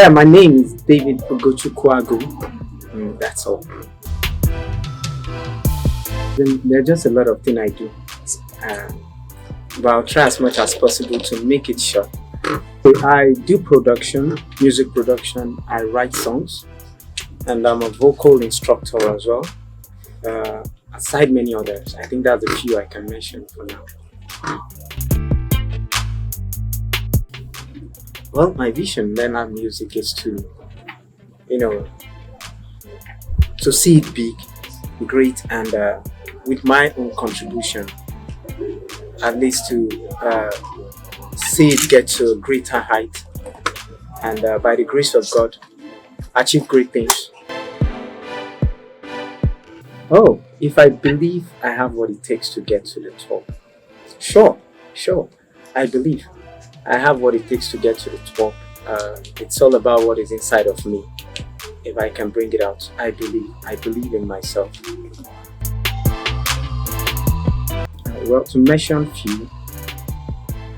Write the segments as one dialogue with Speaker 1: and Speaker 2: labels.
Speaker 1: Yeah, my name is David Ogochukwago. That's all. There are just a lot of things I do. Uh, but I'll try as much as possible to make it short. So I do production, music production. I write songs, and I'm a vocal instructor as well. Aside many others, I think that's a few I can mention for now. Well, my vision then at music is to, you know, to see it big, great, and with my own contribution, at least to see it get to a greater height, and by the grace of God, achieve great things. Oh, if I believe I have what it takes to get to the top, sure, I believe I have what it takes to get to the top. It's all about what is inside of me. If I can bring it out, I believe in myself. Well, to mention few,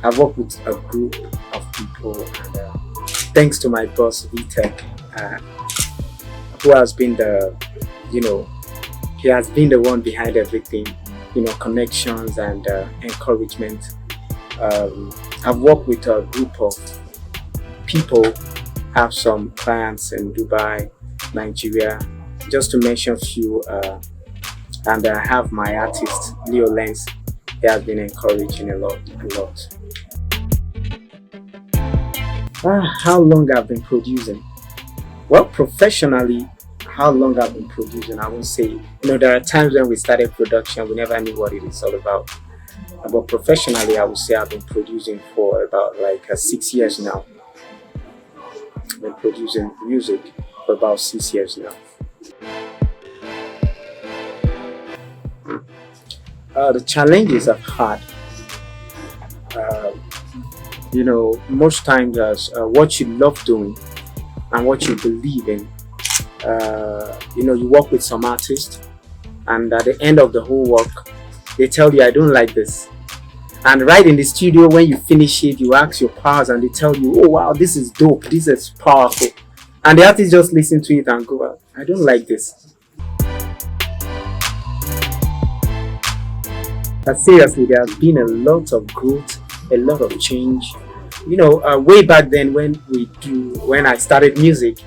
Speaker 1: I've worked with a group of people, and thanks to my boss VTech, who has been he has been the one behind everything, connections and encouragement. I've worked with a group of people, have some clients in Dubai, Nigeria, just to mention few, and I have my artist Leo Lens. He has been encouraging a lot. How long I've been producing? Well, professionally, how long I've been producing, I won't say. There are times when we started production, we never knew what it is all about. But professionally, I would say I've been producing for about 6 years now. I've been producing music for about 6 years now. The challenges I've had, most times as what you love doing and what you believe in. You work with some artists, and at the end of the whole work, they tell you, I don't like this. And right in the studio, when you finish it, you ask your pals and they tell you, oh wow, this is dope, this is powerful. And the artist just listen to it and go, I don't like this. But seriously, there has been a lot of growth, a lot of change. Way back then when I started music,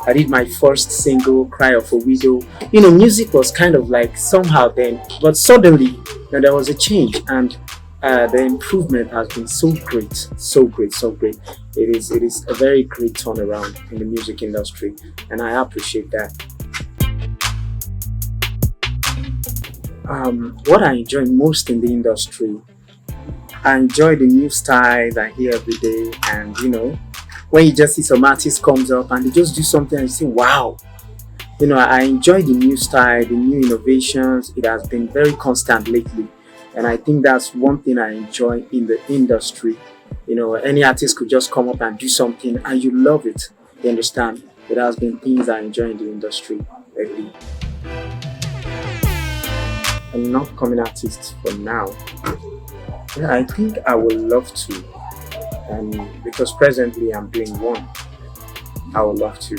Speaker 1: I did my first single, Cry of a Widow. Music was kind of like somehow then, but suddenly there was a change, and the improvement has been so great. It is a very great turnaround in the music industry, and I appreciate that. What I enjoy most in the industry, I enjoy the new styles I hear every day, and when you just see some artist comes up and they just do something and you say, wow. I enjoy the new style, the new innovations. It has been very constant lately, and I think that's one thing I enjoy in the industry. Any artist could just come up and do something and you love it. You understand? It has been things I enjoy in the industry lately. I'm not coming artist for now. Yeah, I think I would love to. Because presently I'm doing one. I would love to.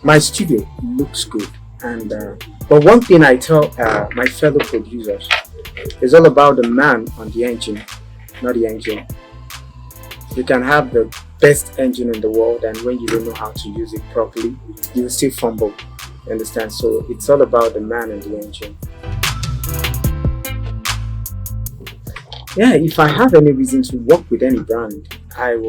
Speaker 1: My studio looks good, and but one thing I tell my fellow producers is all about the man on the engine, not the engine. You can have the best engine in the world, and when you don't know how to use it properly, you will still fumble. You understand? So it's all about the man and the engine. Yeah, if I have any reason to work with any brand, I'm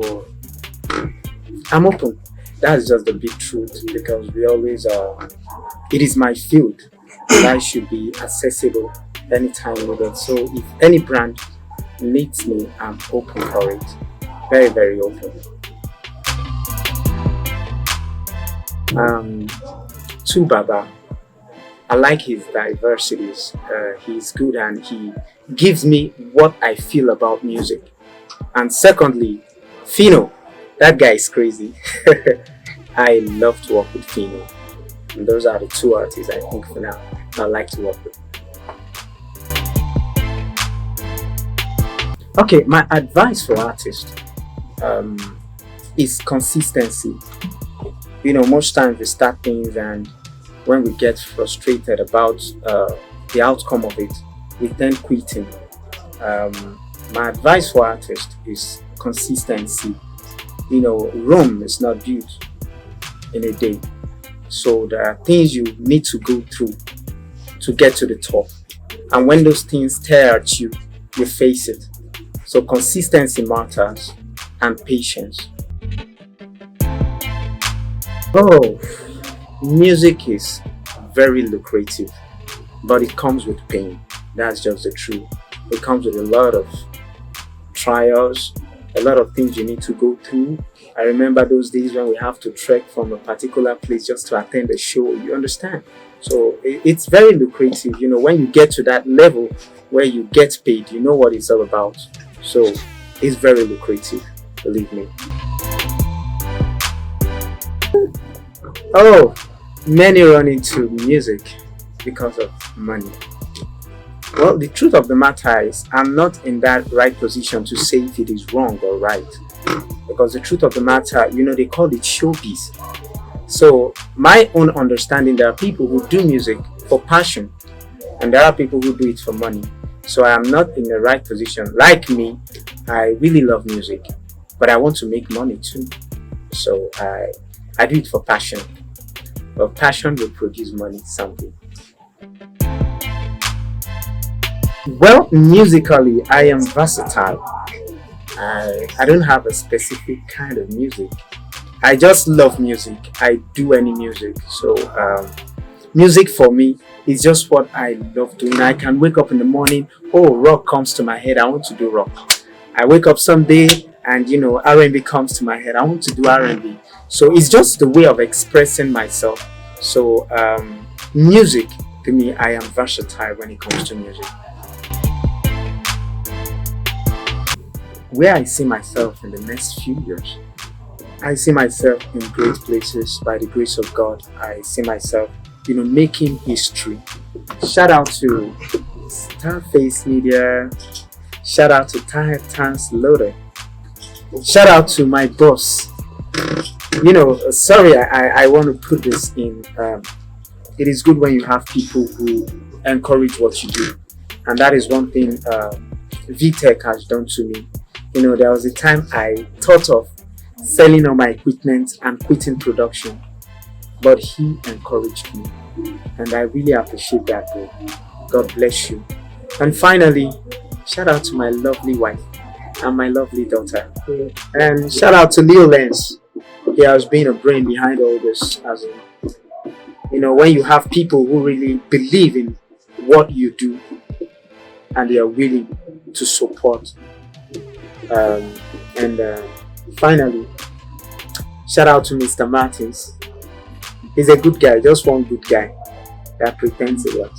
Speaker 1: open. That's just the big truth, because we always it is my field, and I should be accessible anytime needed. So if any brand needs me, I'm open for it. Very, very open. Baba, I like his diversities. He's good and he gives me what I feel about music. And secondly, Fino, that guy is crazy. I love to work with Fino. And those are the two artists I think for now I like to work with. Okay, my advice for artists um, is consistency. Most times we start things, and when we get frustrated about the outcome of it, we then quitting. My advice for artists is consistency. Rome is not built in a day. So there are things you need to go through to get to the top. And when those things tear at you, you face it. So consistency matters and patience. Oh, music is very lucrative, but it comes with pain. That's just the truth. It comes with a lot of trials, a lot of things you need to go through. I remember those days when we have to trek from a particular place just to attend a show. You understand? So it's very lucrative. When you get to that level where you get paid, you know what it's all about. So it's very lucrative, believe me. Oh, many run into music because of money. Well, the truth of the matter is, I'm not in that right position to say if it is wrong or right. Because the truth of the matter, they call it showbiz. So, my own understanding, there are people who do music for passion, and there are people who do it for money. So, I am not in the right position. Like me, I really love music, but I want to make money too. So, I do it for passion. But passion will produce money someday. Well, musically, I am versatile. I don't have a specific kind of music. I just love music. I do any music. So, music for me is just what I love doing. I can wake up in the morning, oh, rock comes to my head. I want to do rock. I wake up someday and R&B comes to my head. I want to do R&B. So it's just the way of expressing myself. So, music to me, I am versatile when it comes to music. Where I see myself in the next few years, I see myself in great places by the grace of God. I see myself, making history. Shout out to Starface Media. Shout out to Titansloaded. Shout out to my boss. Sorry, I want to put this in. It is good when you have people who encourage what you do. And that is one thing VTech has done to me. There was a time I thought of selling all my equipment and quitting production, but he encouraged me, and I really appreciate that, bro. God bless you. And finally, shout out to my lovely wife and my lovely daughter, and shout out to Elan. He has been a brain behind all this. As when you have people who really believe in what you do and they are willing to support. Finally, shout out to Mr. Martins. He's a good guy, just one good guy that pretends a lot.